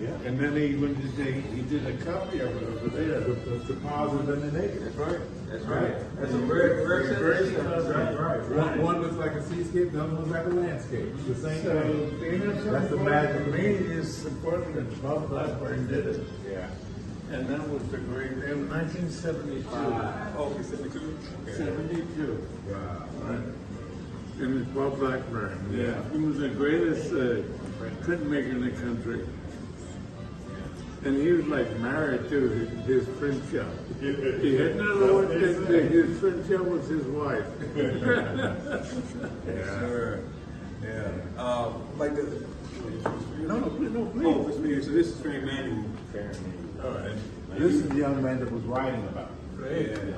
Yeah. And then he did a copy of it over there. The positive and the negative. That's right. That's right. That's a very Right. One looks like a seascape, the other looks like a landscape. The same So, thing. you know, That's the for magic. me is important that Bob Blackburn did it. Yeah. And that was the great, in 1972. Oh, okay, 72? 72. Wow. Right. And it's Bob Blackburn. Yeah. He was the greatest printmaker in the country. And he was like married to his print shop. He had another one, his print shop was his wife. Yeah. Sure. Yeah. Like the. No, please. Oh, it's me. So this is Faron Manuel. All right. This is the young man that was writing about it. Great. Yeah.